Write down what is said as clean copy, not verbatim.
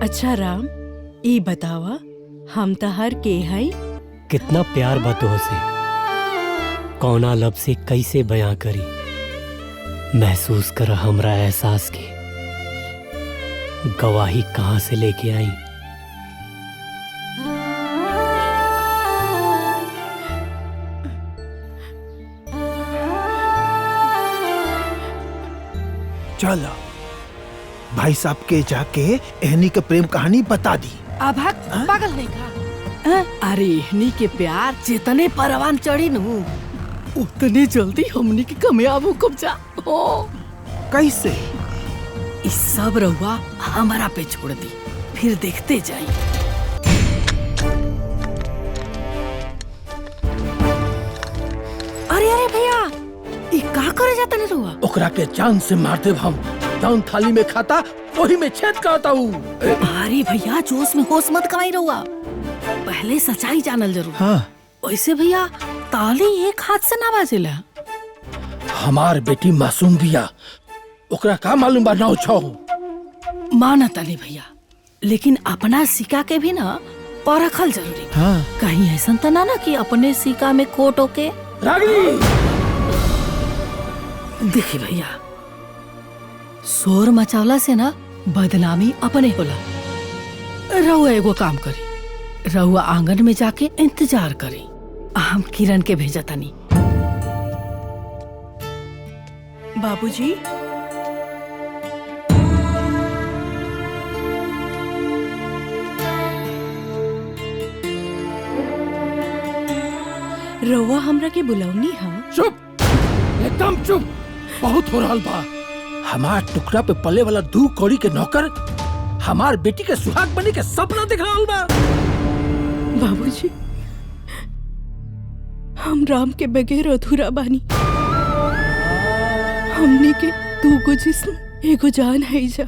अच्छा राम, ई बतावा हम तहार के हई? कितना प्यार बा तोहसे, कौना लब से कैसे बयां करी। महसूस कर हमरा एहसास की गवाही कहाँ से लेके आई। चलो भाई साहब के जाके एहनी के प्रेम कहानी बता दी। अभाग पागल नहीं का? अरे एहनी के प्यार जितने परवान चढ़ी न उतनी जल्दी हमनी के कामयाब हो कब्जा हो। कैसे? इस सब रहुआ हमारा पे छोड़ दी, फिर देखते जाई। अरे अरे भैया, ई का करे जाता नहीं रहुआ? ओकरा के जान से मार देब हम। जान थाली में खाता वही में छेद करता हूँ। अरे भैया जोश में होश मत कमाई रहुआ, पहले सच्चाई जानल जरूर। हाँ। वैसे भैया ताली एक हाथ से ना बाजेला। हमार बेटी मासूम बिया, ओकरा का मालूम बा ना छो। माना ताली भैया, लेकिन अपना सिक्का के भी ना परखल जरूरी। हाँ। कहीं ऐसा तो ना कि अपने सिक्का में खोट होके। रागिनी देखी भैया, शोर मचावला से ना बदनामी अपने होला। रहुआ एगो काम करी, रहुआ आंगन में जाके इंतजार करी, हम किरण के भेजा तनी। बाबूजी, रहुआ हमरा के बुलावनी हा? चुप, एकदम चुप। बहुत हो रहल बा। हमार टुकड़ा पे पले वाला 2 कौड़ी के नौकर हमार बेटी के सुहाग बने के सपना देख रहल बा। बाबूजी, हम राम के बगैर अधूरा बानी। हमनी के 2 गो जिस्म एगो जान है जा।